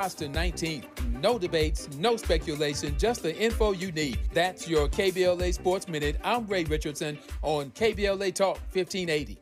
to 19th. No debates, no speculation, just the info you need. That's your KBLA Sports Minute. I'm Ray Richardson on KBLA Talk 1580.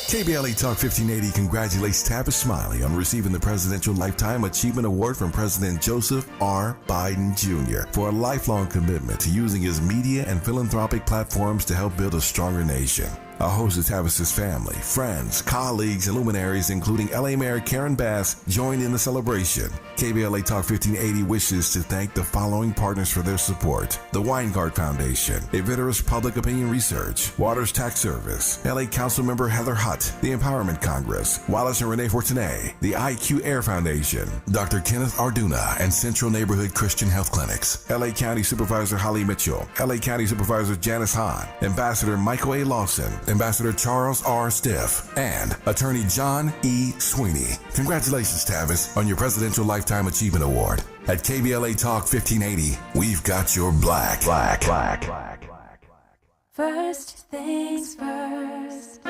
KBLA Talk 1580 congratulates Tavis Smiley on receiving the Presidential Lifetime Achievement Award from President Joseph R. Biden Jr. for a lifelong commitment to using his media and philanthropic platforms to help build a stronger nation. A host of Tavis's family, friends, colleagues, and luminaries, including LA Mayor Karen Bass, joined in the celebration. KBLA Talk 1580 wishes to thank the following partners for their support: the Weingart Foundation, Evitarist Public Opinion Research, Waters Tax Service, LA Councilmember Heather Hutt, the Empowerment Congress, Wallace and Renee Fortuné, the IQ Air Foundation, Dr. Kenneth Arduna, and Central Neighborhood Christian Health Clinics, LA County Supervisor Holly Mitchell, LA County Supervisor Janice Hahn, Ambassador Michael A. Lawson, Ambassador Charles R. Stiff, and Attorney John E. Sweeney. Congratulations, Tavis, on your Presidential Lifetime Achievement Award. At KBLA Talk 1580, we've got your black. First things first.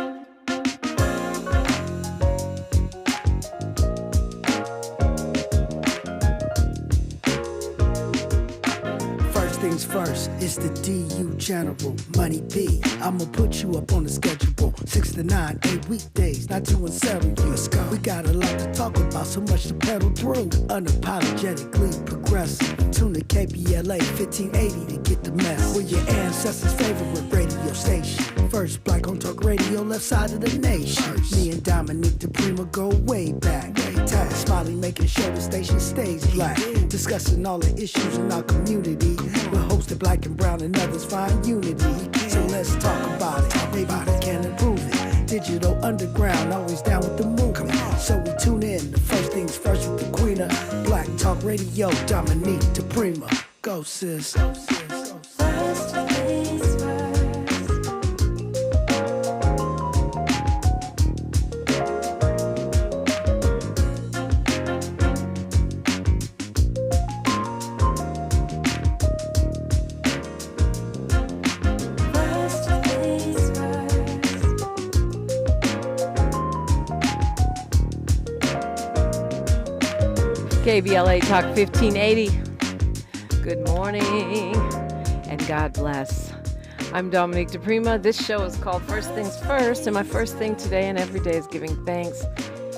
Things first, it's the DU General, Money B. I'ma put you up on the schedule. 6 to 9, 8 weekdays, not too uncertain. Let's go. We got a lot to talk about, so much to pedal through. Unapologetically progressive. Tune to KBLA 1580 to get the mess. We're your ancestors' favorite radio station. First black on talk radio, left side of the nation. Me and Dominique DiPrima go way back. Tag Smiley making sure the station stays black. Discussing all the issues in our community. We're hosted black and brown and others find unity. So let's talk about it. Maybe we can improve it. Digital underground, always down with the move. So we tune in. The first things first with the queen of Black Talk Radio, Dominique DiPrima. Go sis. First things first. KBLA Talk 1580. Good morning and God bless. I'm Dominique DiPrima. This show is called First Things First, and my first thing today and every day is giving thanks,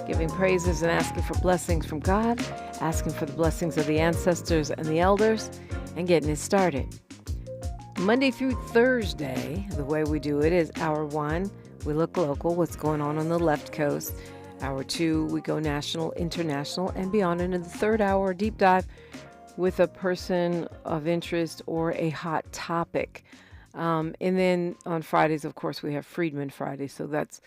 giving praises, and asking for blessings from God, asking for the blessings of the ancestors and the elders, and getting it started. Monday through Thursday, the way we do it is hour one, we look local, what's going on the left coast. Hour two, we go national, international, and beyond. And in the third hour, deep dive with a person of interest or a hot topic. And then on Fridays, of course, we have Freedman Friday. So that's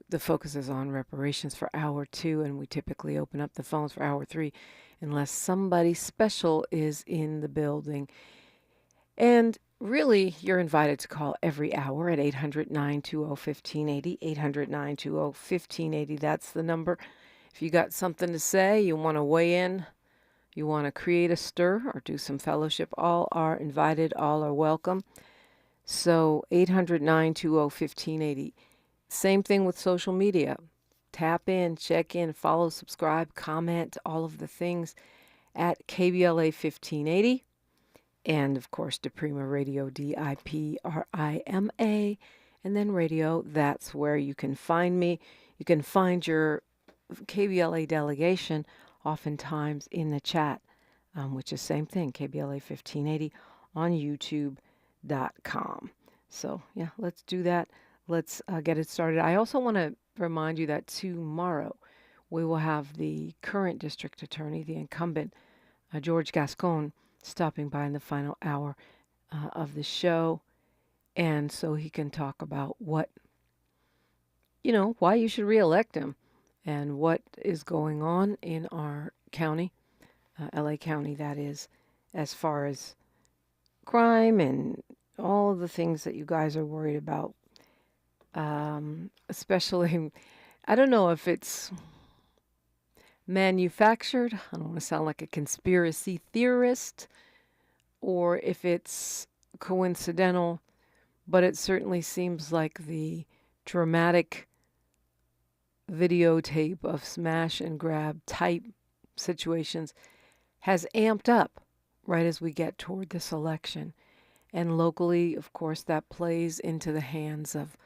the focus is on reparations for hour two. And we typically open up the phones for hour three unless somebody special is in the building. And really, you're invited to call every hour at 800-920-1580, 800-920-1580. That's the number. If you got something to say, you want to weigh in, you want to create a stir or do some fellowship, all are invited, all are welcome. So 800-920-1580. Same thing with social media. Tap in, check in, follow, subscribe, comment, all of the things at KBLA 1580. And, of course, DiPrima Radio, DiPrima. And then radio, that's where you can find me. You can find your KBLA delegation oftentimes in the chat, which is same thing, KBLA 1580 on YouTube.com. So, yeah, let's do that. Let's get it started. I also want to remind you that tomorrow we will have the current district attorney, the incumbent, George Gascon, stopping by in the final hour of the show. And so he can talk about why you should reelect him and what is going on in our county, LA County, that is, as far as crime and all of the things that you guys are worried about. Especially, I don't know if it's manufactured. I don't want to sound like a conspiracy theorist, or if it's coincidental, but it certainly seems like the dramatic videotape of smash and grab type situations has amped up right as we get toward this election. And locally, of course, that plays into the hands of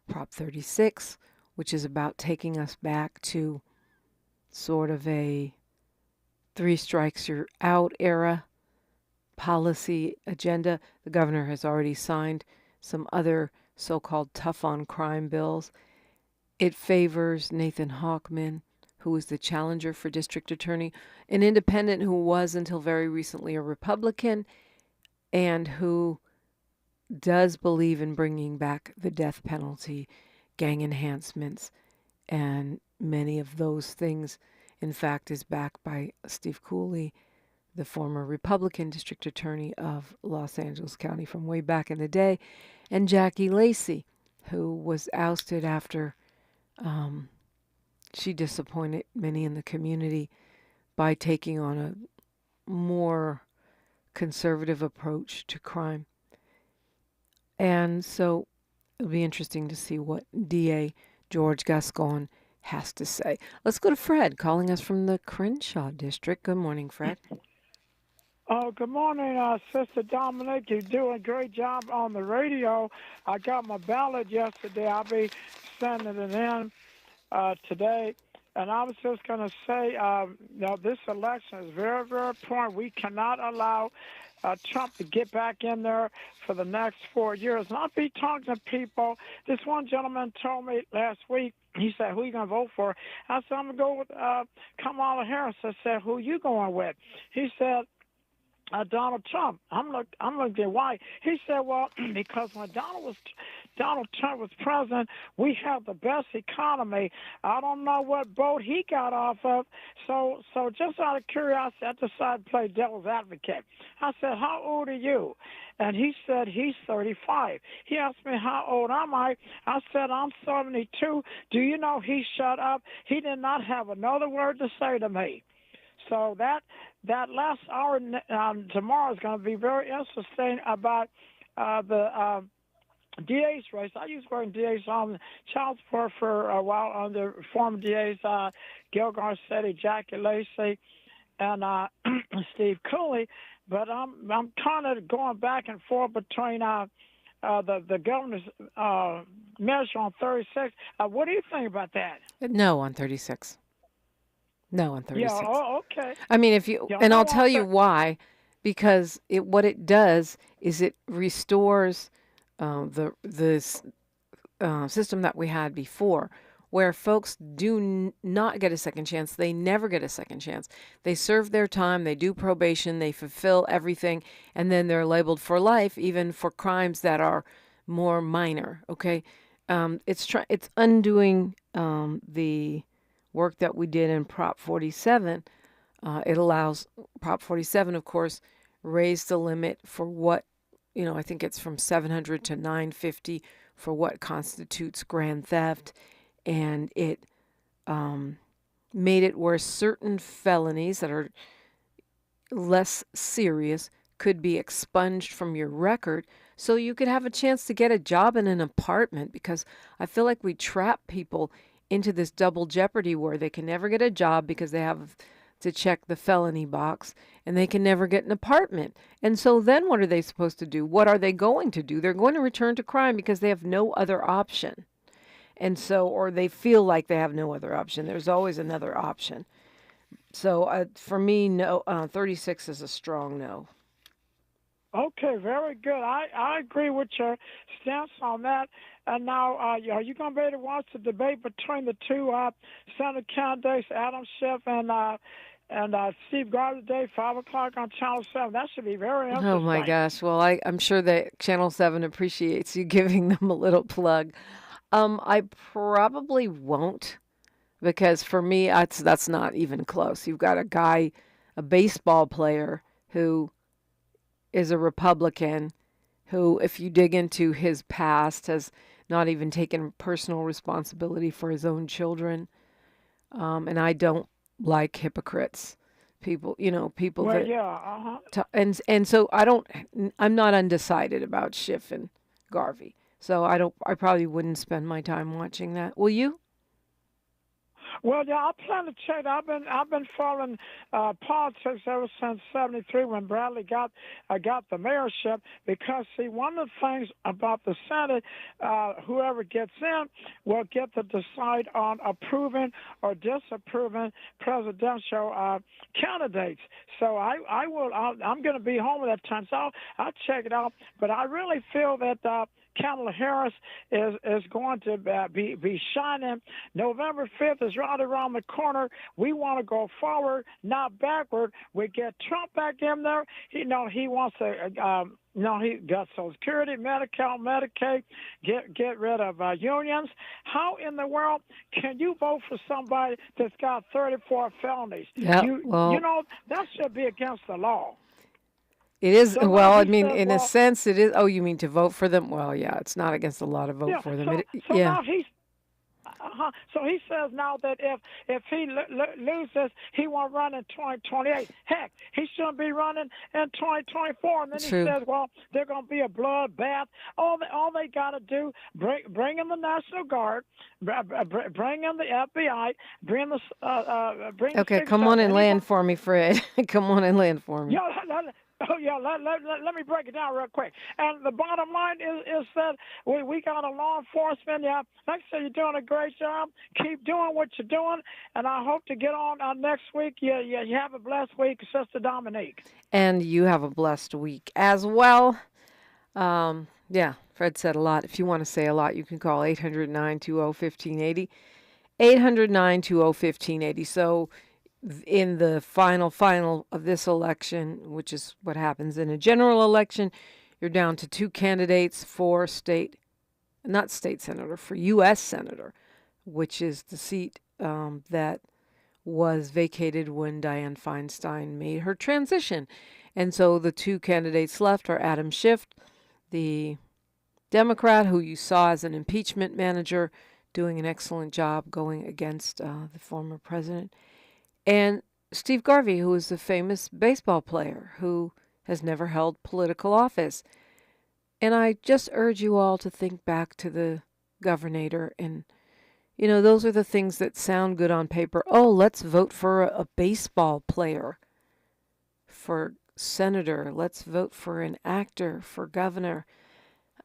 Prop 36, which is about taking us back to sort of a three strikes you're out era policy agenda. The governor has already signed some other so-called tough on crime bills. It favors Nathan Hawkman, who is the challenger for district attorney, an independent who was until very recently a Republican and who does believe in bringing back the death penalty, gang enhancements, and many of those things. In fact, is backed by Steve Cooley, the former Republican district attorney of Los Angeles County from way back in the day, and Jackie Lacey, who was ousted after she disappointed many in the community by taking on a more conservative approach to crime. And so it'll be interesting to see what DA George Gascon has to say. Let's go to Fred, calling us from the Crenshaw district. Good morning, Fred. Oh, good morning, Sister Dominique. You're doing a great job on the radio. I got my ballot yesterday. I'll be sending it in today. And I was just going to say, this election is very, very important. We cannot allow Trump to get back in there for the next 4 years. And I'll be talking to people. This one gentleman told me last week, he said, who are you going to vote for? I said, I'm going to go with Kamala Harris. I said, who are you going with? He said, Donald Trump. I'm looking, why? He said, well, because when Donald Trump was president, we had the best economy. I don't know what boat he got off of. So just out of curiosity, I decided to play devil's advocate. I said, how old are you? And he said he's 35. He asked me, how old am I? I said, I'm 72. Do you know he shut up? He did not have another word to say to me. So that last hour tomorrow is going to be very interesting about the DA's race. I used to work in DA's child support for a while under former DA's Gil Garcetti, Jackie Lacey, and Steve Cooley. But I'm kind of going back and forth between the governor's measure on 36. What do you think about that? No on 36. No, on 36. Yeah, okay. I mean, and I'll tell you why, because what it does is it restores the system that we had before, where folks do not get a second chance. They never get a second chance. They serve their time, they do probation, they fulfill everything, and then they're labeled for life, even for crimes that are more minor. Okay, it's undoing the work that we did in Prop 47. It allows Prop 47, of course, raised the limit for what, I think it's from 700 to 950 for what constitutes grand theft. And it made it where certain felonies that are less serious could be expunged from your record so you could have a chance to get a job in an apartment, because I feel like we trap people into this double jeopardy where they can never get a job because they have to check the felony box, and they can never get an apartment. And so then what are they supposed to do? What are they going to do? They're going to return to crime because they have no other option. And so, or they feel like they have no other option. There's always another option. So for me, no, 36 is a strong no. Okay, very good. I agree with your stance on that. And now, are you going to be able to watch the debate between the two Senate candidates, Adam Schiff and Steve Garvey today, 5 o'clock on Channel 7? That should be very interesting. Oh, my gosh. Well, I'm sure that Channel 7 appreciates you giving them a little plug. I probably won't, because for me, that's not even close. You've got a baseball player who is a Republican who, if you dig into his past, has not even taken personal responsibility for his own children. And I don't like hypocrites. People, people well, that... yeah, and so I'm not undecided about Schiff and Garvey. So I probably wouldn't spend my time watching that. Will you? Well, yeah, I plan to check. I've been following politics ever since '73 when Bradley got the mayorship. Because see, one of the things about the Senate, whoever gets in will get to decide on approving or disapproving presidential candidates. So I'm going to be home at that time, so I'll check it out. But I really feel that Kamala Harris is going to be shining. November 5th is right around the corner. We want to go forward, not backward. We get Trump back in there. He wants to. He got Social Security, Medicare, Medicaid, get rid of unions. How in the world can you vote for somebody that's got 34 felonies? Yeah, That should be against the law. It is. So well, I he mean, said, in a sense, it is. Oh, you mean to vote for them? Well, yeah, it's not against the law to vote for them. So now he's. So he says now that if he loses, he won't run in 2028. Heck, he shouldn't be running in 2024. And then True. he says, well, there's going to be a bloodbath. All they got to do, bring in the National Guard, bring in the FBI, bring the Okay, come on and land for me, Fred. Come on and land for me. Let me break it down real quick. And the bottom line is that we got a law enforcement. Yeah, like I said, you're doing a great job. Keep doing what you're doing, and I hope to get on next week. You have a blessed week, Sister Dominique. And you have a blessed week as well. Yeah, Fred said a lot. If you want to say a lot, you can call 800-920-1580. 800-920-1580. So in the final of this election, which is what happens in a general election, you're down to two candidates for for U.S. Senator, which is the seat that was vacated when Dianne Feinstein made her transition. And so the two candidates left are Adam Schiff, the Democrat who you saw as an impeachment manager, doing an excellent job going against the former president, and Steve Garvey, who is a famous baseball player who has never held political office. And I just urge you all to think back to the governor, and those are the things that sound good on paper. Oh, let's vote for a baseball player for senator. Let's vote for an actor for governor.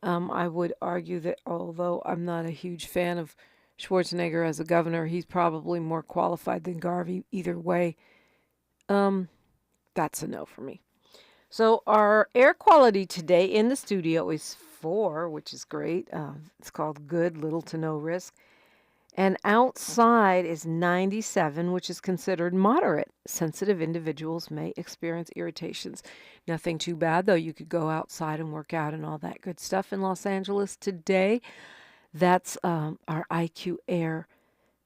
I would argue that although I'm not a huge fan of Schwarzenegger as a governor, he's probably more qualified than Garvey. Either way, that's a no for me. So our air quality today in the studio is 4, which is great. It's called good, little to no risk. And outside is 97, which is considered moderate. Sensitive individuals may experience irritations. Nothing too bad, though. You could go outside and work out and all that good stuff in Los Angeles today. That's our IQ Air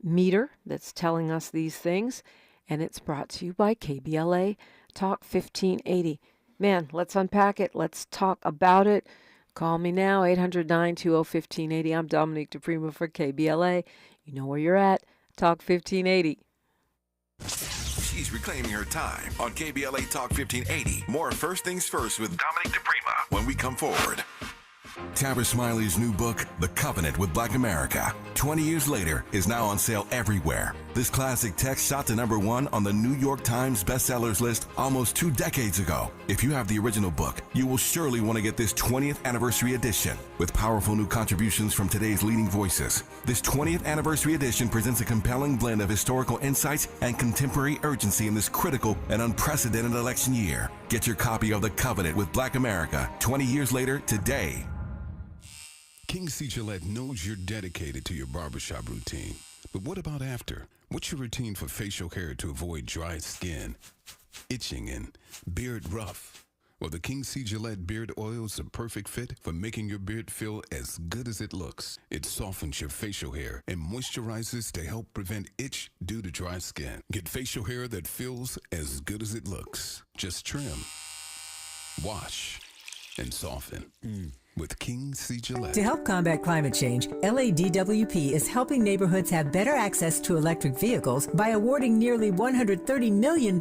meter that's telling us these things. And it's brought to you by KBLA Talk 1580. Man, let's unpack it. Let's talk about it. Call me now, 800-920-1580. I'm Dominique DiPrima for KBLA. You know where you're at. Talk 1580. She's reclaiming her time on KBLA Talk 1580. More First Things First with Dominique DiPrima when we come forward. Tabitha Smiley's new book, The Covenant with Black America, 20 years later, is now on sale everywhere. This classic text shot to #1 on the New York Times bestsellers list almost 2 decades ago. If you have the original book, you will surely want to get this 20th anniversary edition with powerful new contributions from today's leading voices. This 20th anniversary edition presents a compelling blend of historical insights and contemporary urgency in this critical and unprecedented election year. Get your copy of The Covenant with Black America 20 years later today. King C. Gillette knows you're dedicated to your barbershop routine. But what about after? What's your routine for facial hair to avoid dry skin, itching, and beard rough? Well, the King C. Gillette Beard Oil is the perfect fit for making your beard feel as good as it looks. It softens your facial hair and moisturizes to help prevent itch due to dry skin. Get facial hair that feels as good as it looks. Just trim, wash, and soften. with King C. Gillette. To help combat climate change, LADWP is helping neighborhoods have better access to electric vehicles by awarding nearly $130 million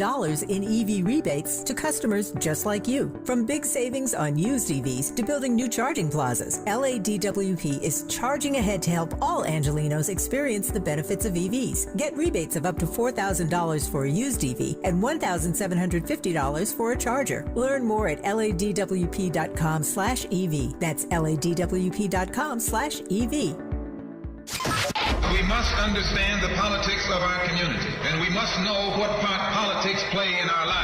in EV rebates to customers just like you. From big savings on used EVs to building new charging plazas, LADWP is charging ahead to help all Angelinos experience the benefits of EVs. Get rebates of up to $4,000 for a used EV and $1,750 for a charger. Learn more at ladwp.com/EV. That's ladwp.com/EV. We must understand the politics of our community, and we must know what part politics play in our lives.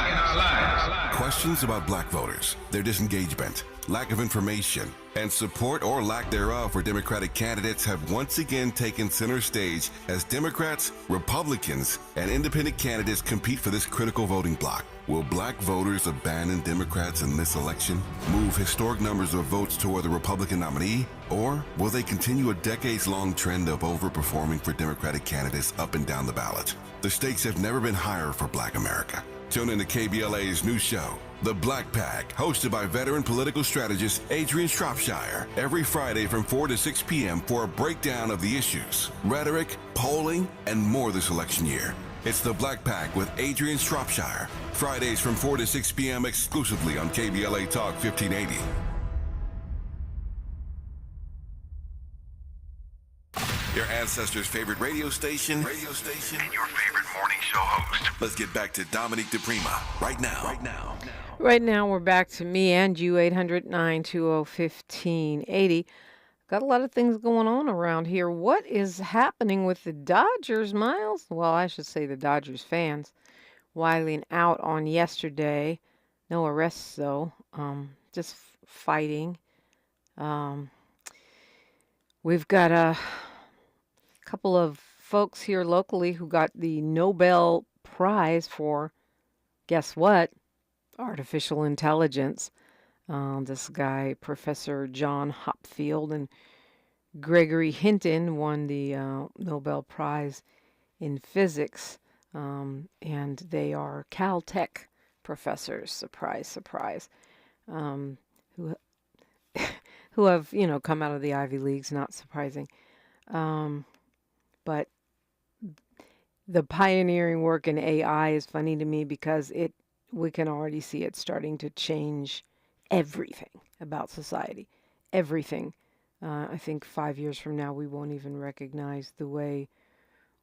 Questions about black voters, their disengagement, lack of information, and support or lack thereof for Democratic candidates have once again taken center stage as Democrats, Republicans, and independent candidates compete for this critical voting bloc. Will black voters abandon Democrats in this election, move historic numbers of votes toward the Republican nominee, or will they continue a decades-long trend of overperforming for Democratic candidates up and down the ballot? The stakes have never been higher for Black America. Tune in to KBLA's new show, The Black Pack, hosted by veteran political strategist Adrian Shropshire, every Friday from 4 to 6 p.m. for a breakdown of the issues, rhetoric, polling, and more this election year. It's The Black Pack with Adrian Shropshire, Fridays from 4 to 6 p.m. exclusively on KBLA Talk 1580. Your ancestors' favorite radio station, and your favorite morning show host. Let's get back to Dominique DiPrima right now. Right now, we're back to me and you, 800-920-1580. Got a lot of things going on around here. What is happening with the Dodgers, Miles? Well, I should say the Dodgers fans. Wiling out on yesterday. No arrests, though. Just fighting. We've got a couple of folks here locally who got the Nobel Prize for, guess what? Artificial intelligence. This guy, Professor John Hopfield and Gregory Hinton, won the Nobel Prize in Physics, and they are Caltech professors. Surprise, surprise. Who have come out of the Ivy Leagues. Not surprising, but the pioneering work in AI is funny to me because we can already see it starting to change everything about society. Everything. I think 5 years from now, we won't even recognize the way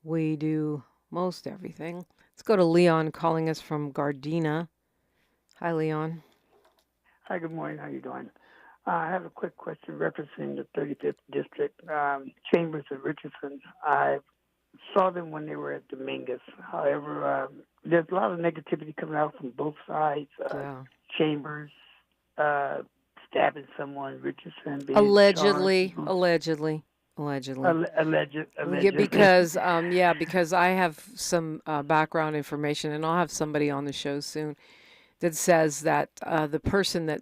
we do most everything. Let's go to Leon calling us from Gardena. Hi, Leon. Hi, good morning. How you doing? I have a quick question referencing the 35th District, Chambers of Richardson. I saw them when they were at Dominguez. However, there's a lot of negativity coming out from both sides. Chambers stabbing someone, Richardson being allegedly. Allegedly. Yeah, because I have some background information, and I'll have somebody on the show soon that says that the person that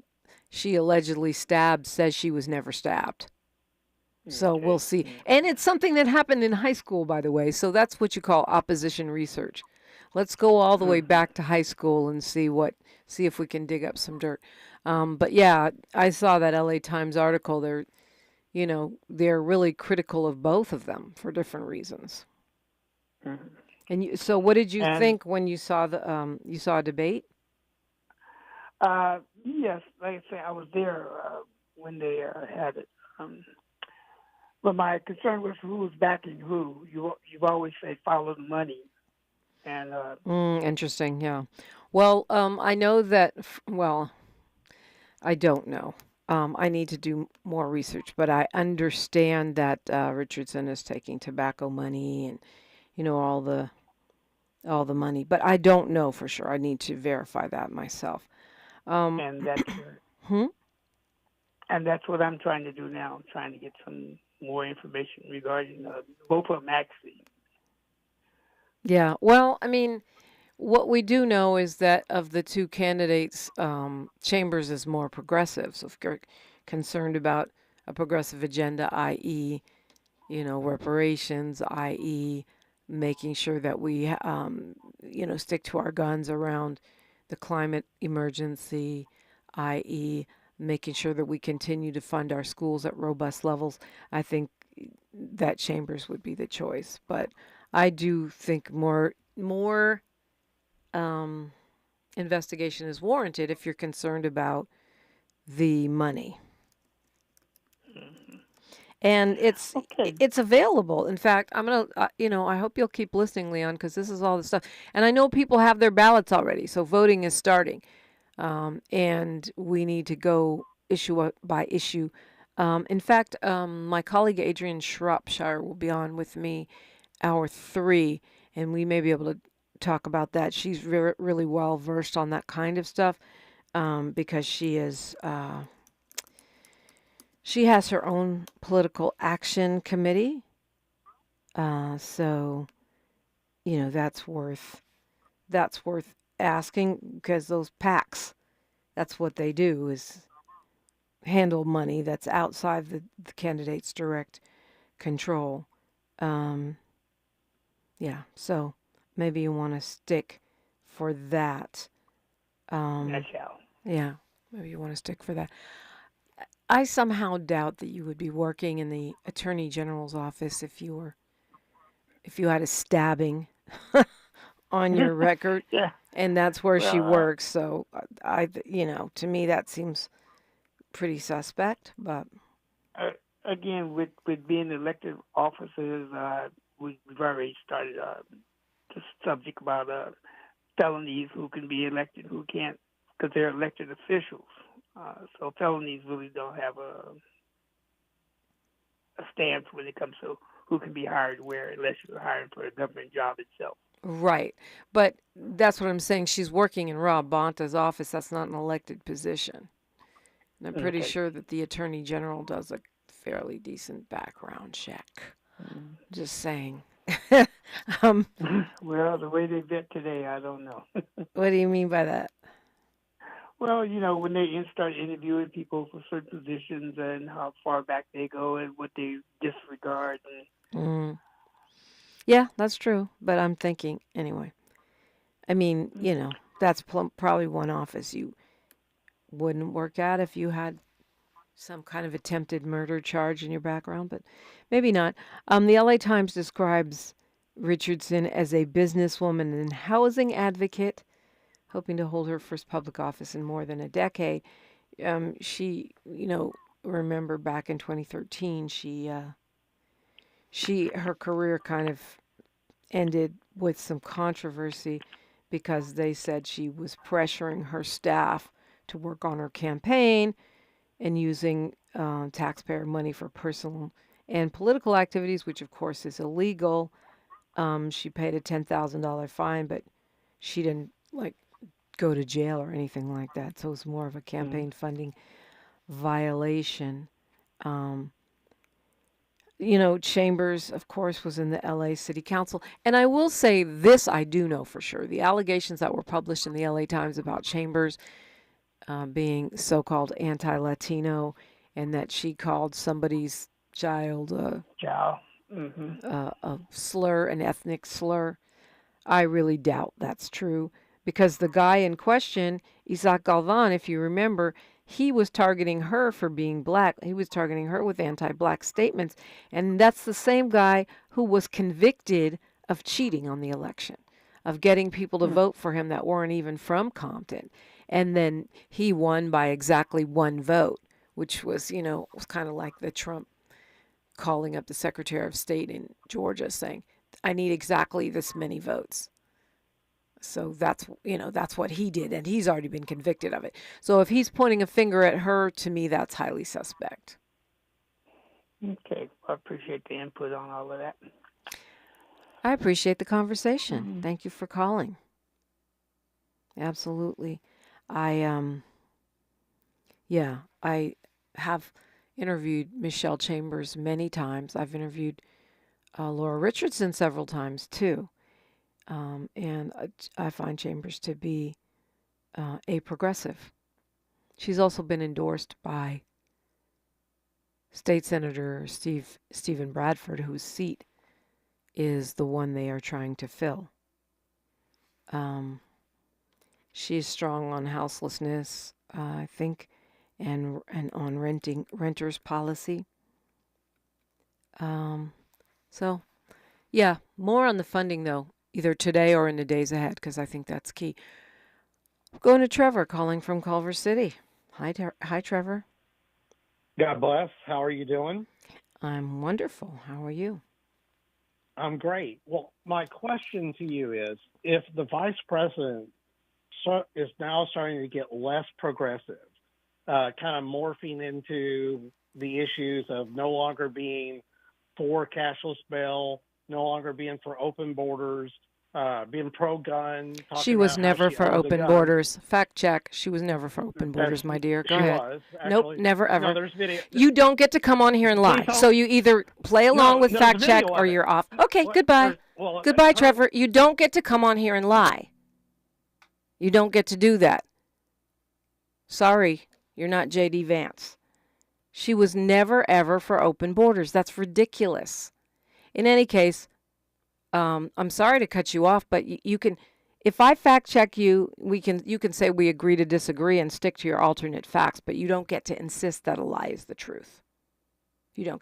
she allegedly stabbed says she was never stabbed. So we'll see. And it's something that happened in high school, by the way. So that's what you call opposition research. Let's go all the way back to high school and see if we can dig up some dirt. But yeah, I saw that LA Times article. They're really critical of both of them for different reasons. Mm-hmm. And so what did you think when you saw a debate? Yes, like I say, I was there when they had it. But my concern was who was backing who. You've always said follow the money. And interesting, yeah. Well, I know that. I don't know. I need to do more research, but I understand that Richardson is taking tobacco money and all the money, but I don't know for sure. I need to verify that myself. And that's and that's what I'm trying to do now. I'm trying to get some more information regarding both of them actually. Yeah, well, I mean, what we do know is that of the two candidates, Chambers is more progressive. So if you're concerned about a progressive agenda, i.e., reparations, i.e., making sure that we, stick to our guns around the climate emergency, i.e., making sure that we continue to fund our schools at robust levels, I think that Chambers would be the choice. But I do think more investigation is warranted if you're concerned about the money. And it's available. In fact, I'm gonna, I hope you'll keep listening, Leon, because this is all the stuff. And I know people have their ballots already, so voting is starting, and we need to go issue by issue. In fact, my colleague Adrian Shropshire will be on with me, hour 3, and we may be able to talk about that. She's really well versed on that kind of stuff, because she is. She has her own political action committee. So, that's worth asking, because those PACs, that's what they do, is handle money that's outside the candidate's direct control. So maybe you want to stick for that. I shall. Yeah, maybe you want to stick for that. I somehow doubt that you would be working in the Attorney General's office if you had a stabbing on your record, Yeah. and that's where she works. So to me that seems pretty suspect. But again, with being elected officers, we've already started the subject about felonies, who can be elected, who can't, because they're elected officials. So felonies really don't have a stance when it comes to who can be hired where, unless you're hiring for a government job itself. Right. But that's what I'm saying. She's working in Rob Bonta's office. That's not an elected position. And I'm pretty sure that the Attorney General does a fairly decent background check. Just saying. Well, the way they vet today, I don't know. What do you mean by that? Well, when they start interviewing people for certain positions and how far back they go and what they disregard. Yeah, that's true. But I'm thinking, anyway. I mean, that's probably one office you wouldn't work at if you had some kind of attempted murder charge in your background, but maybe not. The LA Times describes Richardson as a businesswoman and housing advocate, hoping to hold her first public office in more than a decade. She, remember back in 2013, her career kind of ended with some controversy because they said she was pressuring her staff to work on her campaign and using taxpayer money for personal and political activities, which of course is illegal. She paid a $10,000 fine, but she didn't go to jail or anything like that. So it was more of a campaign funding violation. Chambers, of course, was in the LA City Council. And I will say this, I do know for sure. The allegations that were published in the LA Times about Chambers being so-called anti-Latino, and that she called somebody's child a slur, an ethnic slur, I really doubt that's true. Because the guy in question, Isaac Galvan, if you remember, he was targeting her for being black. He was targeting her with anti-black statements. And that's the same guy who was convicted of cheating on the election, of getting people to vote for him that weren't even from Compton. And then he won by exactly 1 vote, which was, was kind of like the Trump calling up the Secretary of State in Georgia saying, I need exactly this many votes. So that's what he did, and he's already been convicted of it. So if he's pointing a finger at her, to me, that's highly suspect. Okay. I appreciate the input on all of that. I appreciate the conversation. Thank you for calling. Absolutely. I have interviewed Michelle Chambers many times. I've interviewed Laura Richardson several times, too. And I find Chambers to be a progressive. She's also been endorsed by State Senator Stephen Bradford, whose seat is the one they are trying to fill. She's strong on houselessness. I think and on renters policy. So, yeah, more on the funding, though, either today or in the days ahead, because I think that's key. Going to Trevor, calling from Culver City. Hi, Trevor. God bless. How are you doing? I'm wonderful. How are you? I'm great. Well, my question to you is, if the vice president is now starting to get less progressive, kind of morphing into the issues of no longer being for cashless bail, no longer being for open borders, being pro-gun. She was never for open borders. Fact check. She was never for open borders, my dear. Go ahead. Was, nope, never, ever. No, there's video. You don't get to come on here and lie. So you either play along with fact check or you're off. Okay, goodbye. Goodbye, Trevor. You don't get to come on here and lie. You don't get to do that. Sorry, you're not J.D. Vance. She was never, ever for open borders. That's ridiculous. In any case, I'm sorry to cut you off, but you can, if I fact check you, you can say we agree to disagree and stick to your alternate facts, but you don't get to insist that a lie is the truth.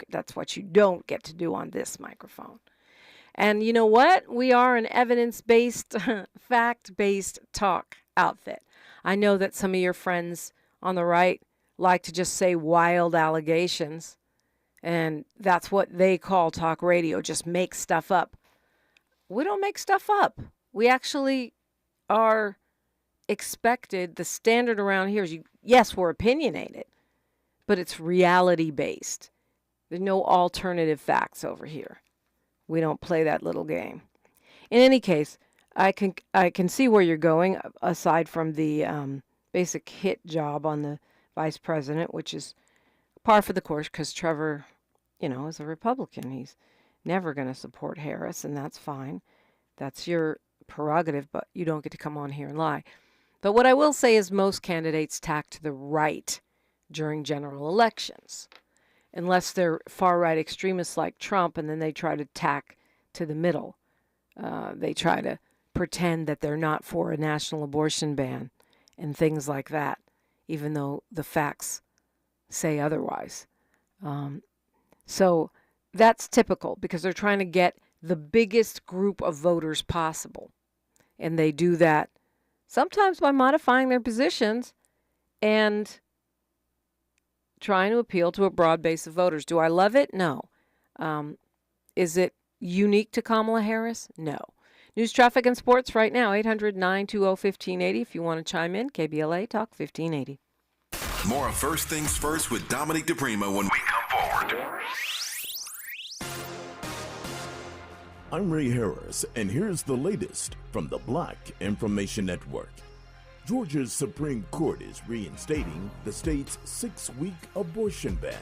That's what you don't get to do on this microphone. And you know what? We are an evidence-based, fact-based talk outfit. I know that some of your friends on the right like to just say wild allegations, and that's what they call talk radio, just make stuff up. We don't make stuff up. We actually are expected, the standard around here is, yes, we're opinionated, but it's reality-based. There's no alternative facts over here. We don't play that little game. In any case, I can see where you're going, aside from the basic hit job on the vice president, which is par for the course because Trevor, is a Republican. He's never going to support Harris, and that's fine. That's your prerogative, but you don't get to come on here and lie. But what I will say is most candidates tack to the right during general elections, unless they're far-right extremists like Trump, and then they try to tack to the middle. They try to pretend that they're not for a national abortion ban and things like that, even though the facts say otherwise. So that's typical because they're trying to get the biggest group of voters possible. And they do that sometimes by modifying their positions and trying to appeal to a broad base of voters. Do I love it? No. Is it unique to Kamala Harris? No. News, traffic, and sports right now, 800-920-1580. If you want to chime in, KBLA Talk 1580. More of First Things First with Dominique DiPrima when we come forward. I'm Ray Harris, and here's the latest from the Black Information Network. Georgia's Supreme Court is reinstating the state's 6-week abortion ban.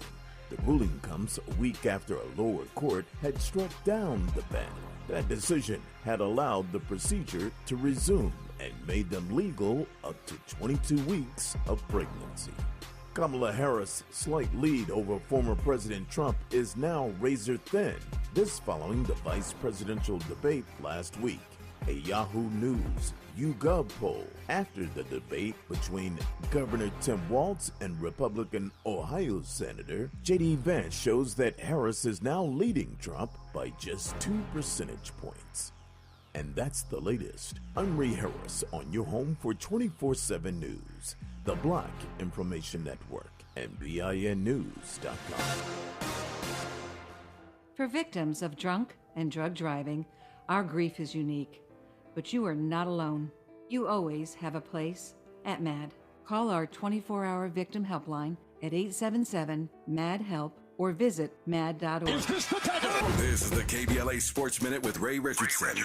The ruling comes a week after a lower court had struck down the ban. That decision had allowed the procedure to resume and made them legal up to 22 weeks of pregnancy. Kamala Harris' slight lead over former President Trump is now razor thin, this following the vice presidential debate last week. A Yahoo News YouGov poll after the debate between Governor Tim Walz and Republican Ohio Senator J.D. Vance shows that Harris is now leading Trump by just 2 percentage points. And that's the latest. I'm Ray Harris on your home for 24/7 News, the Black Information Network, and BINnews.com. For victims of drunk and drug driving, our grief is unique. But you are not alone. You always have a place at MAD. Call our 24-hour victim helpline at 877-MAD-HELP or visit mad.org. This is the KBLA Sports Minute with Ray Richardson.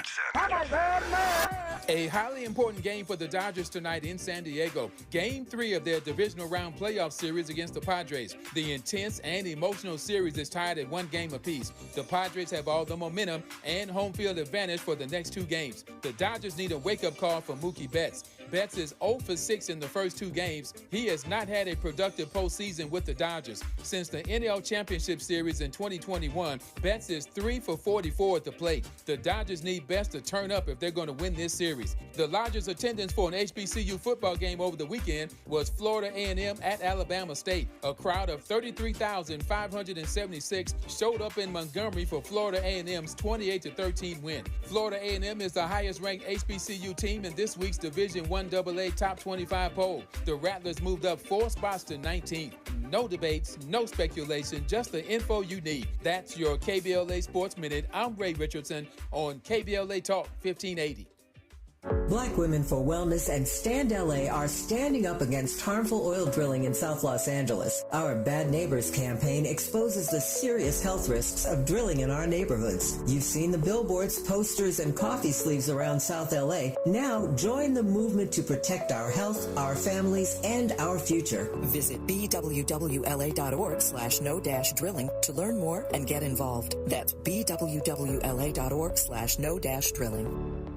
A highly important game for the Dodgers tonight in San Diego. Game 3 of their divisional round playoff series against the Padres. The intense and emotional series is tied at 1 game apiece. The Padres have all the momentum and home field advantage for the next 2 games. The Dodgers need a wake-up call from Mookie Betts. Betts is 0 for 6 in the first 2 games. He has not had a productive postseason with the Dodgers. Since the NL Championship Series in 2021, Betts is 3 for 44 at the plate. The Dodgers need Betts to turn up if they're going to win this series. The largest attendance for an HBCU football game over the weekend was Florida A&M at Alabama State. A crowd of 33,576 showed up in Montgomery for Florida A&M's 28-13 win. Florida A&M is the highest-ranked HBCU team in this week's Division I AA Top 25 poll. The Rattlers moved up 4 spots to 19th. No debates, no speculation, just the info you need. That's your KBLA Sports Minute. I'm Ray Richardson on KBLA Talk 1580. Black Women for Wellness and Stand LA are standing up against harmful oil drilling in South Los Angeles. Our Bad Neighbors campaign exposes the serious health risks of drilling in our neighborhoods. You've seen the billboards, posters, and coffee sleeves around South LA. Now join the movement to protect our health, our families, and our future. Visit bwwla.org/no-drilling to learn more and get involved. That's bwwla.org/no-drilling.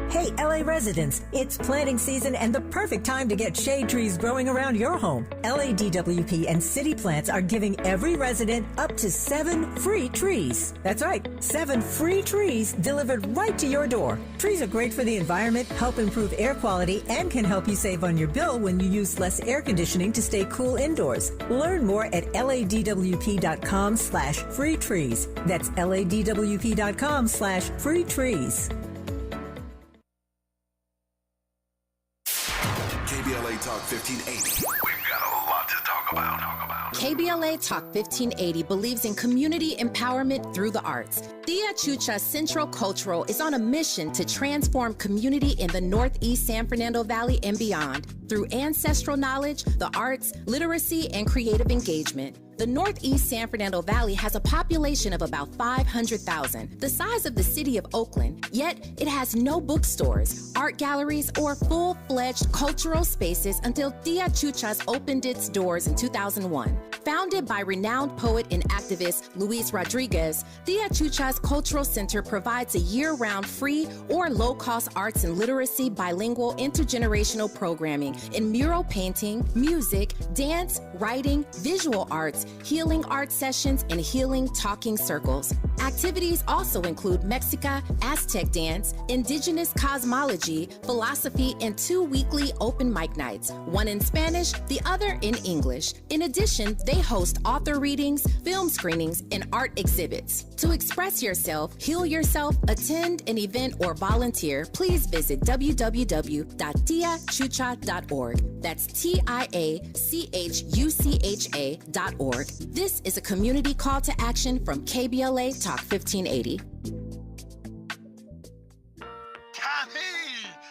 Hey, LA residents, it's planting season and the perfect time to get shade trees growing around your home. LADWP and City Plants are giving every resident up to 7 free trees. That's right, 7 free trees delivered right to your door. Trees are great for the environment, help improve air quality, and can help you save on your bill when you use less air conditioning to stay cool indoors. Learn more at ladwp.com/free trees. That's ladwp.com/free trees. KBLA Talk 1580. We've got a lot to talk about. KBLA Talk 1580 believes in community empowerment through the arts. Tia Chucha Central Cultural is on a mission to transform community in the Northeast San Fernando Valley and beyond through ancestral knowledge, the arts, literacy, and creative engagement. The Northeast San Fernando Valley has a population of about 500,000, the size of the city of Oakland, yet it has no bookstores, art galleries, or full-fledged cultural spaces until Tia Chuchas opened its doors in 2001. Founded by renowned poet and activist Luis Rodriguez, Tia Chuchas Cultural Center provides a year-round free or low-cost arts and literacy bilingual intergenerational programming in mural painting, music, dance, writing, visual arts, healing art sessions, and healing talking circles. Activities also include Mexica, Aztec dance, indigenous cosmology, philosophy, and 2 weekly open mic nights, one in Spanish, the other in English. In addition, they host author readings, film screenings, and art exhibits. To express yourself, heal yourself, attend an event, or volunteer, please visit www.tiachucha.org. That's TIACHUCHA.org. This is a community call to action from KBLA Talk 1580. Tommy!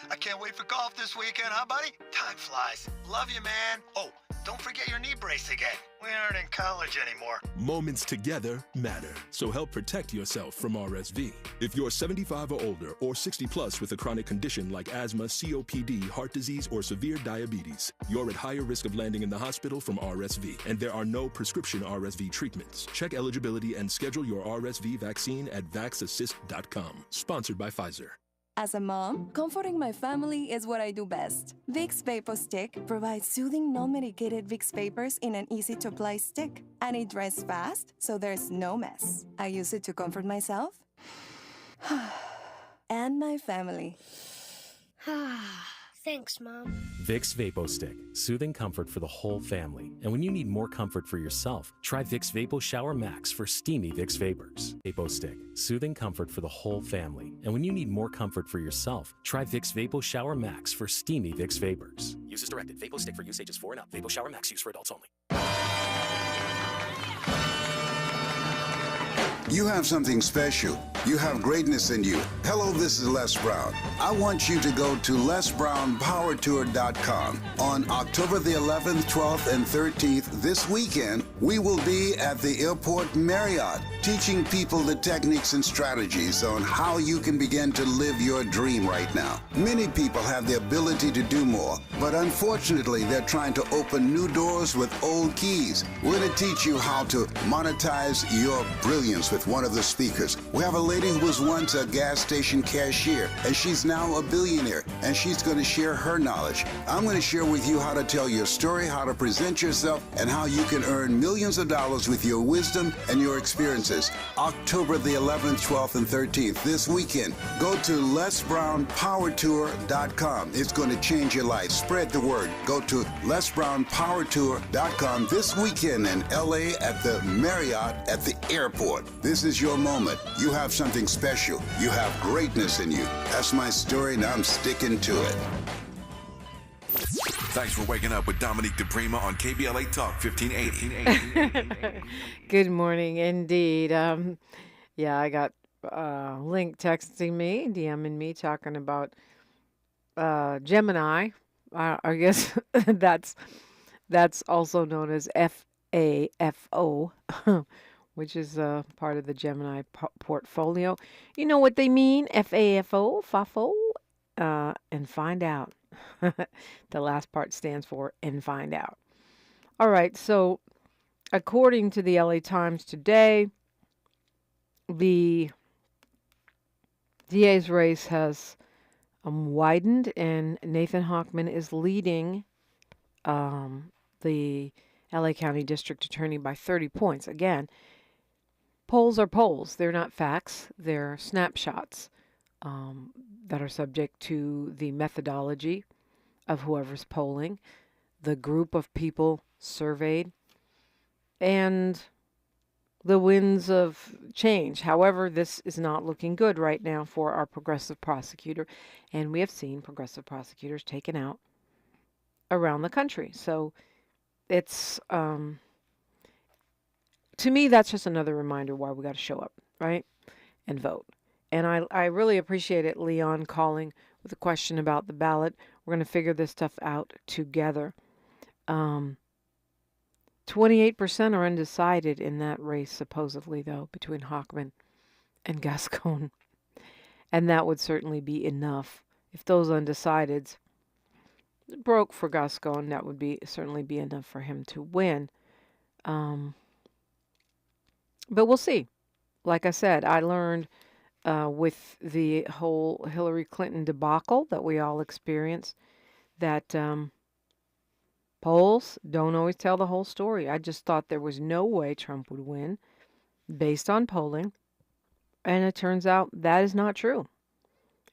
I can't wait for golf this weekend, huh, buddy? Time flies. Love you, man. Oh, don't forget your knee brace again. We aren't in college anymore. Moments together matter, so help protect yourself from RSV. If you're 75 or older or 60 plus with a chronic condition like asthma, COPD, heart disease, or severe diabetes, you're at higher risk of landing in the hospital from RSV, and there are no prescription RSV treatments. Check eligibility and schedule your RSV vaccine at vaxassist.com. Sponsored by Pfizer. As a mom, comforting my family is what I do best. Vicks Vapor Stick provides soothing, non-medicated Vicks Vapors in an easy-to-apply stick. And it dries fast, so there's no mess. I use it to comfort myself and my family. Thanks, Mom. Vicks Vapo Stick, soothing comfort for the whole family. And when you need more comfort for yourself, try Vicks Vapo Shower Max for steamy Vicks Vapors. Vapo Stick, soothing comfort for the whole family. And when you need more comfort for yourself, try Vicks Vapo Shower Max for steamy Vicks Vapors. Use as directed. Vapo Stick for use ages 4 and up. Vapo Shower Max use for adults only. You have something special. You have greatness in you. Hello, this is Les Brown. I want you to go to lesbrownpowertour.com. On October the 11th, 12th, and 13th, this weekend, we will be at the Airport Marriott, teaching people the techniques and strategies on how you can begin to live your dream right now. Many people have the ability to do more, but unfortunately, they're trying to open new doors with old keys. We're going to teach you how to monetize your brilliance with with one of the speakers. We have a lady who was once a gas station cashier, and she's now a billionaire, and she's going to share her knowledge. I'm going to share with you how to tell your story, how to present yourself, and how you can earn millions of dollars with your wisdom and your experiences. October the 11th, 12th, and 13th, this weekend. Go to LesBrownPowerTour.com. It's going to change your life. Spread the word. Go to LesBrownPowerTour.com this weekend in LA at the Marriott at the airport. This is your moment. You have something special. You have greatness in you. That's my story, and I'm sticking to it. Thanks for waking up with Dominique DiPrima on KBLA Talk 1580. Good morning, indeed. I got Link texting me, DMing me, talking about Gemini. I guess that's also known as FAFO, which is part of the Gemini portfolio. You know what they mean? FAFO, FAFO, and find out. The last part stands for and find out. All right, so according to the LA Times today, the DA's race has widened, and Nathan Hochman is leading the LA County District Attorney by 30 points. Again, polls are polls. They're not facts. They're snapshots that are subject to the methodology of whoever's polling, the group of people surveyed, and the winds of change. However, this is not looking good right now for our progressive prosecutor, and we have seen progressive prosecutors taken out around the country. So it's, to me, that's just another reminder why we got to show up, right, and vote. And I really appreciate it, Leon, calling with a question about the ballot. We're going to figure this stuff out together. 28% are undecided in that race, supposedly, though, between Hochman and Gascon. And that would certainly be enough. If those undecideds broke for Gascon, that would certainly be enough for him to win. But we'll see. Like I said, I learned with the whole Hillary Clinton debacle that we all experienced that polls don't always tell the whole story. I just thought there was no way Trump would win based on polling. And it turns out that is not true.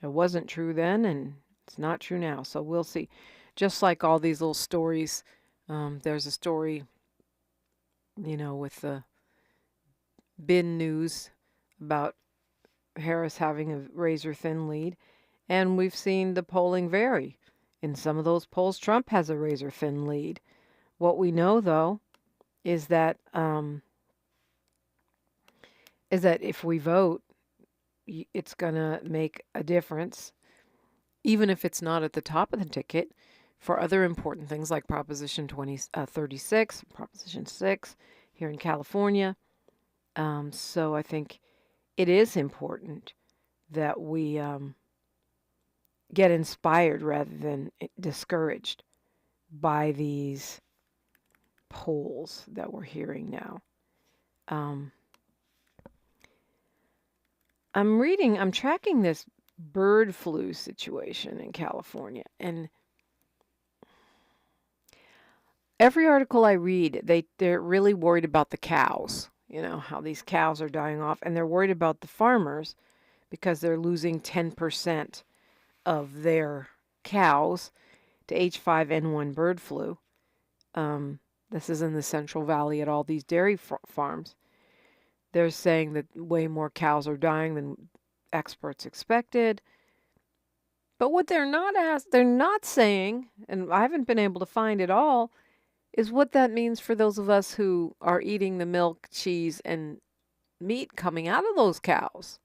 It wasn't true then, and it's not true now. So we'll see. Just like all these little stories, there's a story, with the bin news about Harris having a razor-thin lead. And we've seen the polling vary. In some of those polls, Trump has a razor-thin lead. What we know, though, is that if we vote, it's going to make a difference, even if it's not at the top of the ticket, for other important things like Proposition 36, Proposition 6 here in California. So I think it is important that we get inspired rather than discouraged by these polls that we're hearing now. I'm tracking this bird flu situation in California, and every article I read, they're really worried about the cows, how these cows are dying off, and they're worried about the farmers because they're losing 10% of their cows to H5N1 bird flu. This is in the Central Valley at all these dairy farms. They're saying that way more cows are dying than experts expected. But what they're not saying, and I haven't been able to find it all, is what that means for those of us who are eating the milk, cheese, and meat coming out of those cows.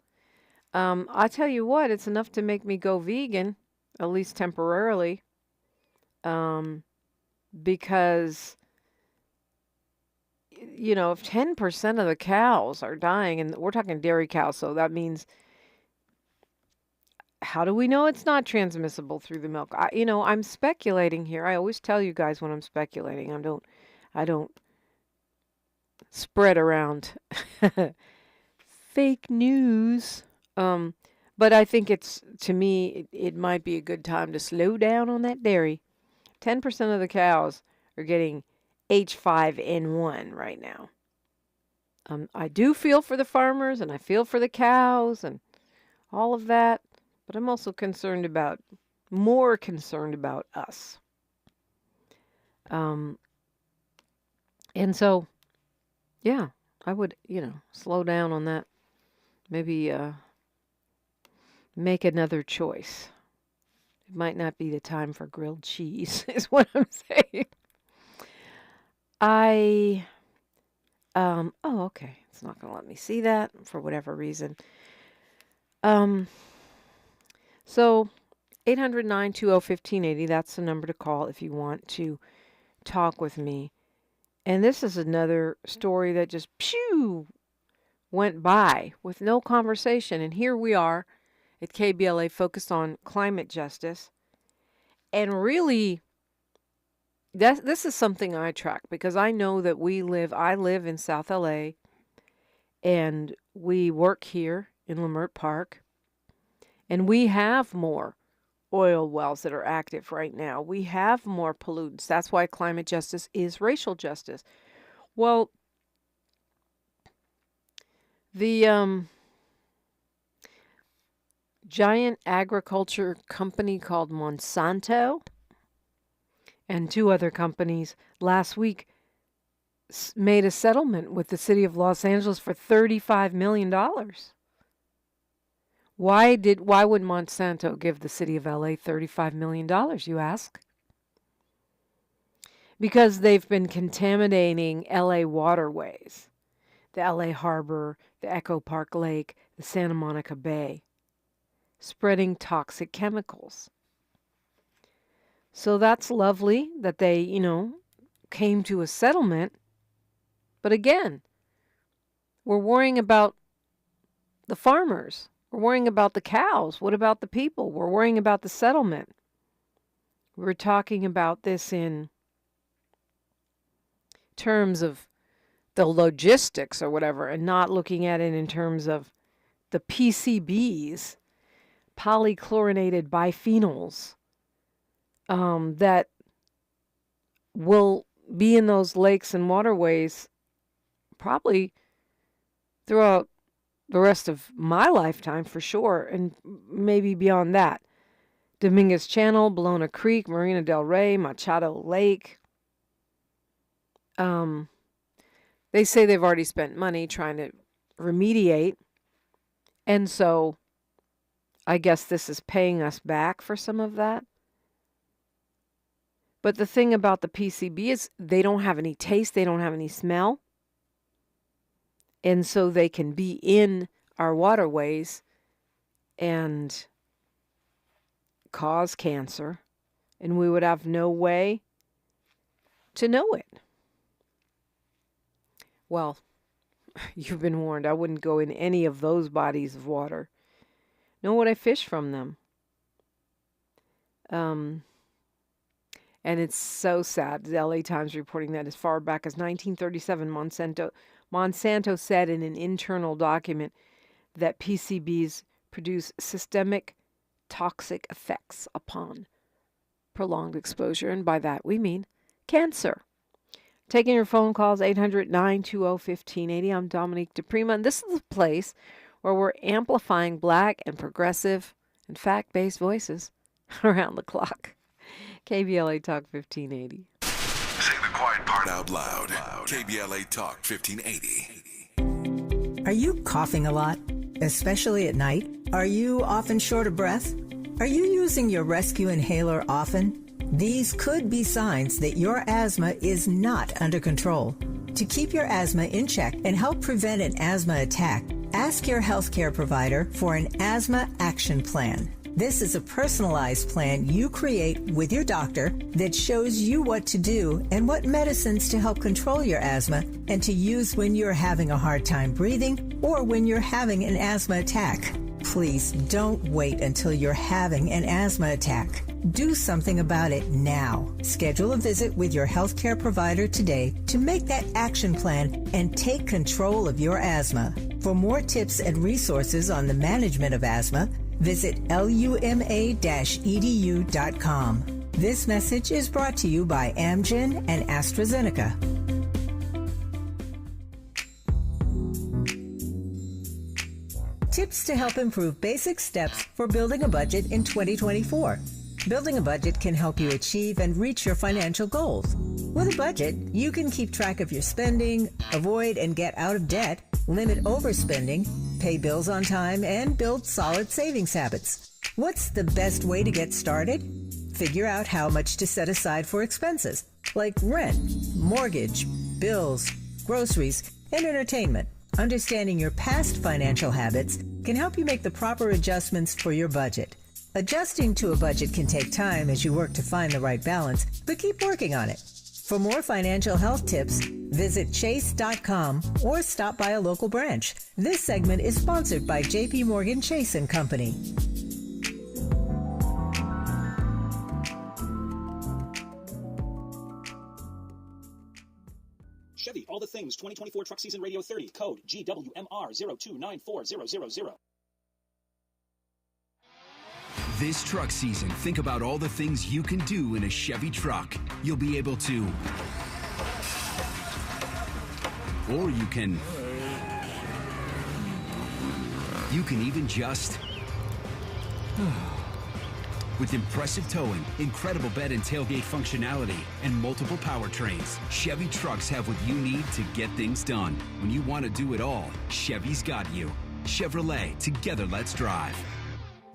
I tell you what, it's enough to make me go vegan, at least temporarily, because, if 10% of the cows are dying, and we're talking dairy cows, so that means, how do we know it's not transmissible through the milk? I'm speculating here. I always tell you guys when I'm speculating. I don't spread around fake news. But I think to me, it might be a good time to slow down on that dairy. 10% of the cows are getting H5N1 right now. I do feel for the farmers, and I feel for the cows and all of that, but I'm also more concerned about us. And so, yeah, I would, slow down on that. Maybe make another choice. It might not be the time for grilled cheese, is what I'm saying. Okay. It's not going to let me see that for whatever reason. So 800-920-1580, that's the number to call if you want to talk with me. And this is another story that just went by with no conversation. And here we are at KBLA focused on climate justice. And really, this is something I track because I know that I live in South LA and we work here in Leimert Park. And we have more oil wells that are active right now. We have more pollutants. That's why climate justice is racial justice. Well, the giant agriculture company called Monsanto and two other companies last week made a settlement with the city of Los Angeles for $35 million. Why would Monsanto give the city of LA $35 million, you ask? Because they've been contaminating LA waterways, the LA Harbor, the Echo Park Lake, the Santa Monica Bay, spreading toxic chemicals. So that's lovely that they, came to a settlement. But again, we're worrying about the farmers. We're worrying about the cows. What about the people? We're worrying about the settlement. We're talking about this in terms of the logistics or whatever, and not looking at it in terms of the PCBs, polychlorinated biphenyls, that will be in those lakes and waterways probably throughout the rest of my lifetime for sure, and maybe beyond that. Dominguez Channel, Bologna Creek, Marina del Rey, Machado Lake. They say they've already spent money trying to remediate, and so I guess this is paying us back for some of that. But the thing about the PCB is they don't have any taste, they don't have any smell. And so they can be in our waterways and cause cancer, and we would have no way to know it. Well, you've been warned. I wouldn't go in any of those bodies of water, nor would I fish from them. And it's so sad. The LA Times reporting that as far back as 1937, Monsanto said in an internal document that PCBs produce systemic toxic effects upon prolonged exposure, and by that we mean cancer. Taking your phone calls, 800-920-1580. I'm Dominique DiPrima, and this is the place where we're amplifying Black and progressive and fact-based voices around the clock. KBLA Talk 1580. Say the quiet part out loud. KBLA Talk 1580. Are you coughing a lot, especially at night? Are you often short of breath? Are you using your rescue inhaler often? These could be signs that your asthma is not under control. To keep your asthma in check and help prevent an asthma attack, ask your healthcare provider for an asthma action plan. This is a personalized plan you create with your doctor that shows you what to do and what medicines to help control your asthma and to use when you're having a hard time breathing or when you're having an asthma attack. Please don't wait until you're having an asthma attack. Do something about it now. Schedule a visit with your healthcare provider today to make that action plan and take control of your asthma. For more tips and resources on the management of asthma, visit luma-edu.com. This message is brought to you by Amgen and AstraZeneca. Tips to help improve basic steps for building a budget in 2024. Building a budget can help you achieve and reach your financial goals. With a budget, you can keep track of your spending, avoid and get out of debt, limit overspending, pay bills on time, and build solid savings habits. What's the best way to get started? Figure out how much to set aside for expenses, like rent, mortgage, bills, groceries, and entertainment. Understanding your past financial habits can help you make the proper adjustments for your budget. Adjusting to a budget can take time as you work to find the right balance, but keep working on it. For more financial health tips, visit chase.com or stop by a local branch. This segment is sponsored by J.P. Morgan Chase & Company. Chevy, All the Things 2024 Truck Season Radio 30, code GWMR0294000. This truck season, think about all the things you can do in a Chevy truck. You'll be able to, or you can even just, with impressive towing, incredible bed and tailgate functionality, and multiple powertrains, Chevy trucks have what you need to get things done. When you want to do it all, Chevy's got you. Chevrolet, together let's drive.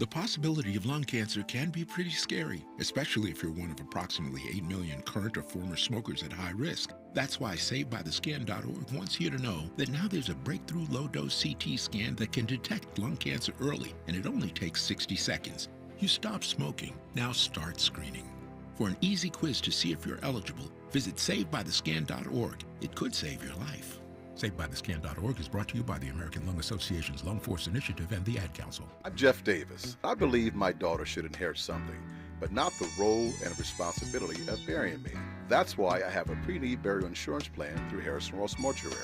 The possibility of lung cancer can be pretty scary, especially if you're one of approximately 8 million current or former smokers at high risk. That's why SaveByTheScan.org wants you to know that now there's a breakthrough low-dose CT scan that can detect lung cancer early, and it only takes 60 seconds. You stop smoking, now start screening. For an easy quiz to see if you're eligible, visit SaveByTheScan.org. It could save your life. SaveByTheScan.org is brought to you by the American Lung Association's Lung Force Initiative and the Ad Council. I'm Jeff Davis. I believe my daughter should inherit something, but not the role and responsibility of burying me. That's why I have a pre-need burial insurance plan through Harrison Ross Mortuary.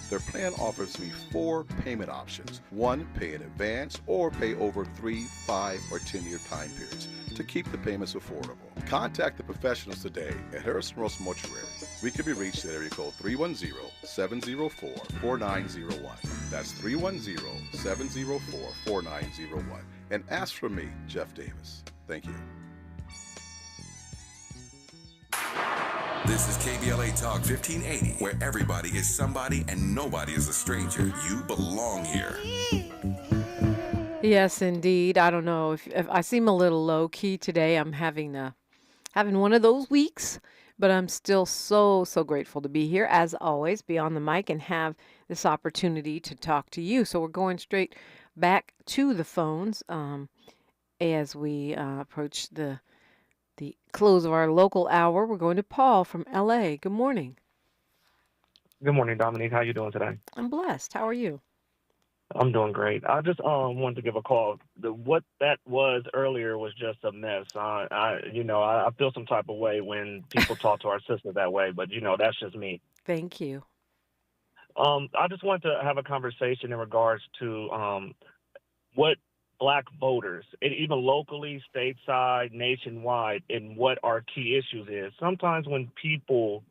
Their plan offers me 4 payment options. 1, pay in advance, or pay over 3, 5, or 10-year time periods to keep the payments affordable. Contact the professionals today at Harrison Ross Mortuary. We can be reached at area code 310-704-4901. That's 310-704-4901. And ask for me, Jeff Davis. Thank you. This is KBLA Talk 1580, where everybody is somebody and nobody is a stranger. You belong here. Yes, indeed. I don't know if I seem a little low key today. I'm having one of those weeks, but I'm still so grateful to be here, as always, be on the mic and have this opportunity to talk to you. So we're going straight back to the phones as we approach the close of our local hour. We're going to Paul from LA. Good morning. Good morning, Dominique. How you doing today? I'm blessed. How are you? I'm doing great. I just wanted to give a call. What that was earlier was just a mess. I feel some type of way when people talk to our sister that way, but that's just me. Thank you. I just wanted to have a conversation in regards to what Black voters, and even locally, stateside, nationwide, and what our key issues is. Sometimes when people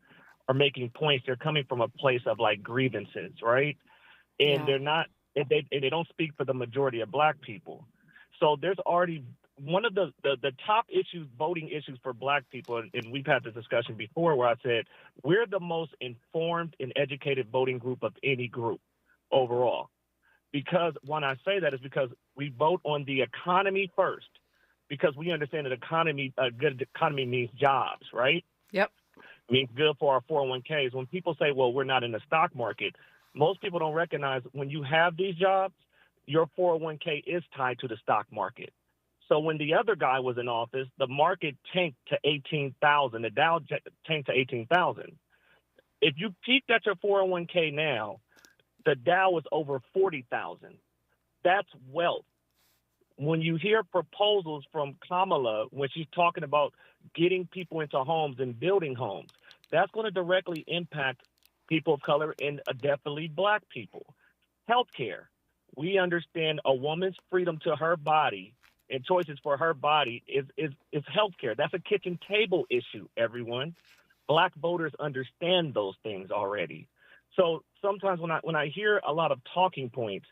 are making points, they're coming from a place of like grievances, right? And they're not, they don't speak for the majority of Black people. So there's already one of the top issues, voting issues for Black people, and we've had this discussion before where I said we're the most informed and educated voting group of any group overall. Because when I say that is because we vote on the economy first, because we understand that a good economy means jobs, right? Yep. It means good for our 401ks. When people say, well, we're not in the stock market, most people don't recognize when you have these jobs, your 401k is tied to the stock market. So when the other guy was in office, the market tanked to 18,000. The Dow tanked to 18,000. If you peeked at your 401k now, the Dow was over 40,000. That's wealth. when you hear proposals from Kamala, when she's talking about getting people into homes and building homes, that's going to directly impact people of color and definitely Black people. Healthcare. We understand a woman's freedom to her body and choices for her body is healthcare. That's a kitchen table issue, everyone. Black voters understand those things already. So sometimes when I hear a lot of talking points,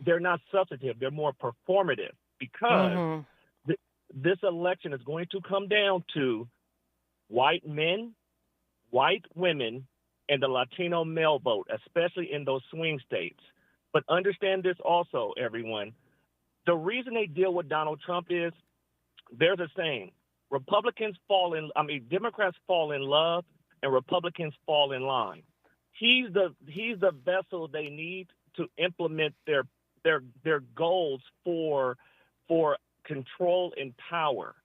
they're not substantive. They're more performative because this election is going to come down to white men, white women, and the Latino male vote, especially in those swing states. But understand this also, everyone. The reason they deal with Donald Trump is there's a saying, Democrats fall in love and Republicans fall in line. He's the vessel they need to implement their goals for control and power.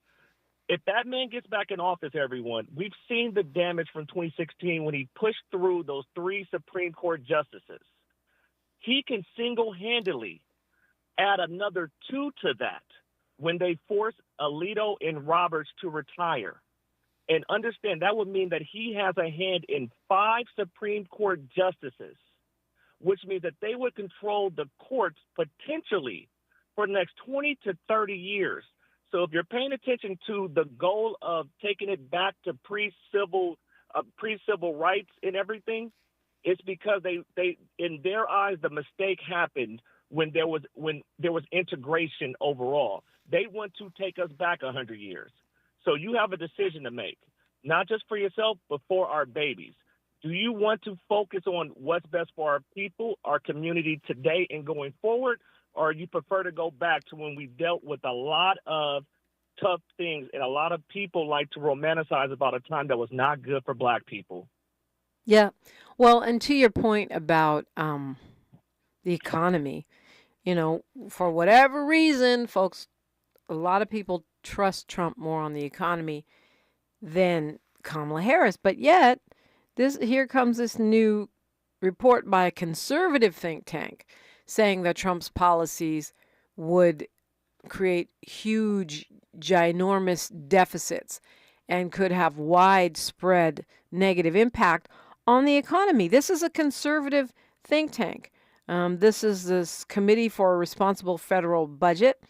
If that man gets back in office, everyone, we've seen the damage from 2016 when he pushed through those 3 Supreme Court justices. He can single-handedly add another 2 to that when they force Alito and Roberts to retire. And understand that would mean that he has a hand in 5 Supreme Court justices, which means that they would control the courts potentially for the next 20 to 30 years. So if you're paying attention to the goal of taking it back to pre-civil rights and everything, it's because they in their eyes the mistake happened when there was integration overall. They want to take us back 100 years. So you have a decision to make, not just for yourself, but for our babies. Do you want to focus on what's best for our people, our community today and going forward, or you prefer to go back to when we dealt with a lot of tough things and a lot of people like to romanticize about a time that was not good for Black people? Yeah. Well, and to your point about the economy, for whatever reason, folks, a lot of people trust Trump more on the economy than Kamala Harris. But yet, here comes this new report by a conservative think tank saying that Trump's policies would create huge, ginormous deficits and could have widespread negative impact on the economy. This is a conservative think tank. This is this Committee for a Responsible Federal Budget.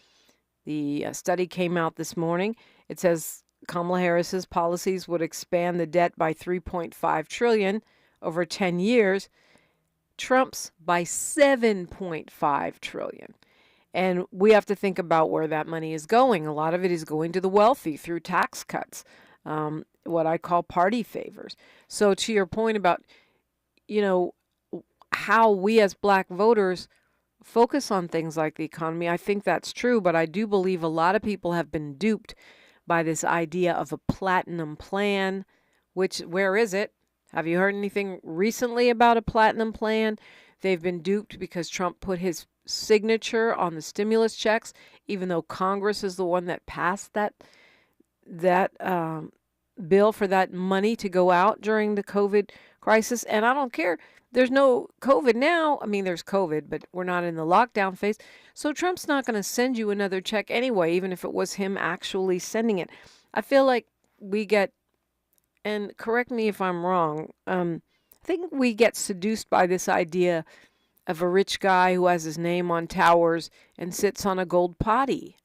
The study came out this morning. It says Kamala Harris's policies would expand the debt by $3.5 trillion over 10 years. Trump's by $7.5 trillion. And we have to think about where that money is going. A lot of it is going to the wealthy through tax cuts, what I call party favors. So to your point about, how we as Black voters focus on things like the economy, I think that's true, but I do believe a lot of people have been duped by this idea of a platinum plan, where is it? Have you heard anything recently about a platinum plan? They've been duped because Trump put his signature on the stimulus checks, even though Congress is the one that passed that bill for that money to go out during the COVID crisis. And I don't care. There's no COVID now. I mean, there's COVID, but we're not in the lockdown phase. So Trump's not going to send you another check anyway, even if it was him actually sending it. I feel like we get, and correct me if I'm wrong, I think we get seduced by this idea of a rich guy who has his name on towers and sits on a gold potty.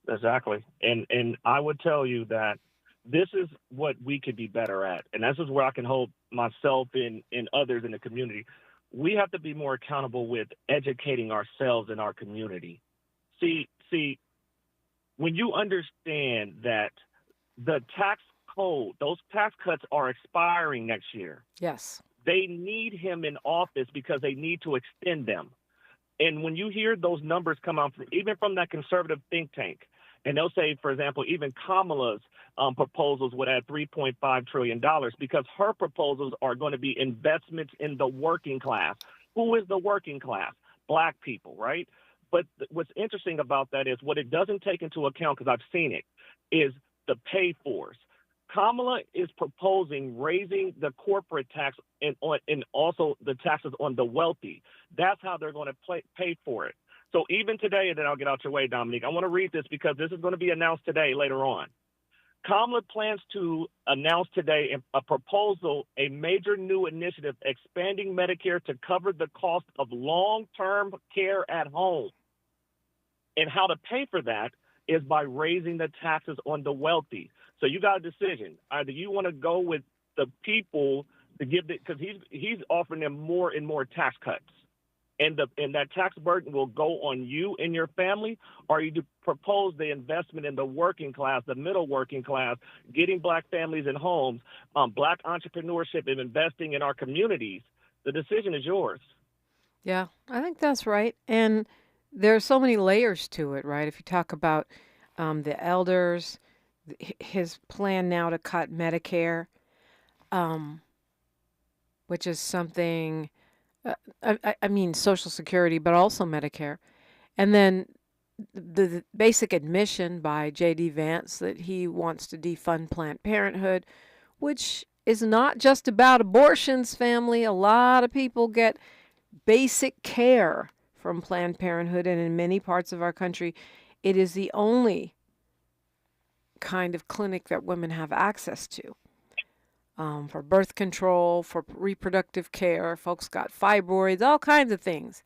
Exactly. And I would tell you that this is what we could be better at. And this is where I can hold myself and others in the community. We have to be more accountable with educating ourselves and our community. See, when you understand that the tax code, those tax cuts are expiring next year. Yes. They need him in office because they need to extend them. And when you hear those numbers come out, even from that conservative think tank, and they'll say, for example, even Kamala's proposals would add $3.5 trillion because her proposals are going to be investments in the working class. Who is the working class? Black people, right? But what's interesting about that is what it doesn't take into account, because I've seen it, is the pay-fors. Kamala is proposing raising the corporate tax and also the taxes on the wealthy. That's how they're going to pay for it. So even today, and then I'll get out your way, Dominique, I want to read this because this is going to be announced today later on. Kamala plans to announce today a proposal, a major new initiative expanding Medicare to cover the cost of long-term care at home. And how to pay for that is by raising the taxes on the wealthy. So you got a decision. Either you want to go with the people to give it, because he's offering them more and more tax cuts. And that tax burden will go on you and your family, or you propose the investment in the working class, the middle working class, getting black families and homes, black entrepreneurship and investing in our communities. The decision is yours. Yeah, I think that's right. And there are so many layers to it, right? If you talk about the elders, his plan now to cut Medicare, which is something... I mean Social Security, but also Medicare. And then the basic admission by J.D. Vance that he wants to defund Planned Parenthood, which is not just about abortions, family. A lot of people get basic care from Planned Parenthood, and in many parts of our country, it is the only kind of clinic that women have access to. For birth control, for reproductive care. Folks got fibroids, all kinds of things.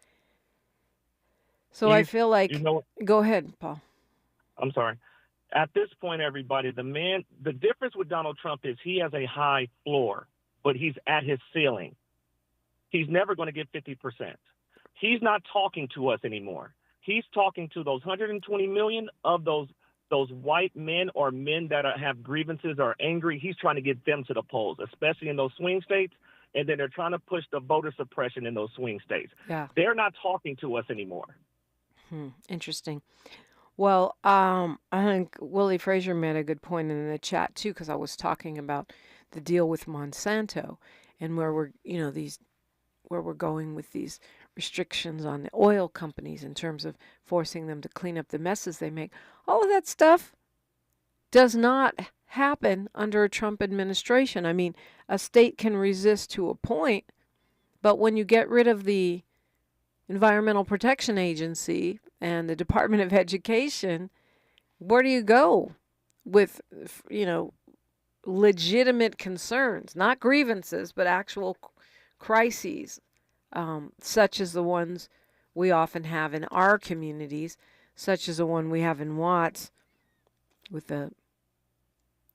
So I feel like... Go ahead, Paul. I'm sorry. At this point, everybody, the difference with Donald Trump is he has a high floor, but he's at his ceiling. He's never going to get 50%. He's not talking to us anymore. He's talking to those 120 million of those white men or men that have grievances or angry. He's trying to get them to the polls, especially in those swing states. And then they're trying to push the voter suppression in those swing states. Yeah. They're not talking to us anymore. Interesting. Well, I think Willie Frazier made a good point in the chat too, because I was talking about the deal with Monsanto and where we're going with these restrictions on the oil companies in terms of forcing them to clean up the messes they make. All of that stuff does not happen under a Trump administration. I mean, a state can resist to a point, but when you get rid of the Environmental Protection Agency and the Department of Education, where do you go with, legitimate concerns, not grievances, but actual crises, such as the ones we often have in our communities, such as the one we have in Watts with the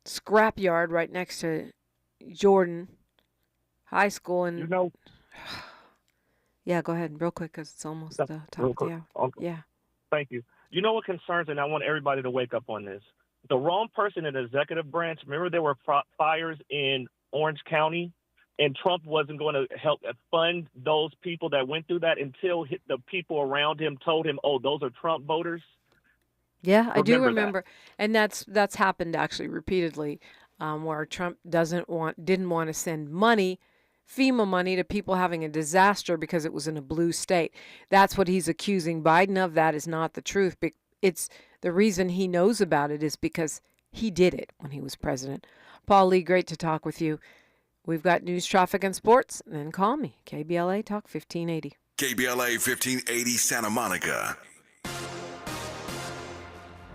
scrapyard right next to Jordan High School. And yeah, go ahead real quick because it's almost the top of the hour. Okay. Yeah. Thank you. You know what concerns, and I want everybody to wake up on this. The wrong person in the executive branch, remember there were fires in Orange County, and Trump wasn't going to help fund those people that went through that until the people around him told him, oh, those are Trump voters? Yeah, I do remember. And that's happened actually repeatedly, where Trump didn't want to send money, FEMA money, to people having a disaster because it was in a blue state. That's what he's accusing Biden of. That is not the truth. It's the reason he knows about it is because he did it when he was president. Paul Lee, great to talk with you. We've got news, traffic, and sports. Then call me. KBLA Talk 1580. KBLA 1580 Santa Monica.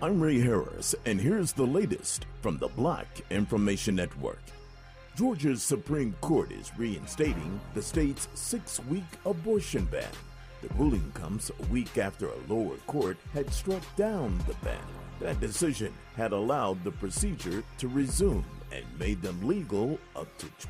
I'm Ray Harris, and here's the latest from the Black Information Network. Georgia's Supreme Court is reinstating the state's 6-week abortion ban. The ruling comes a week after a lower court had struck down the ban. That decision had allowed the procedure to resume and made them legal up to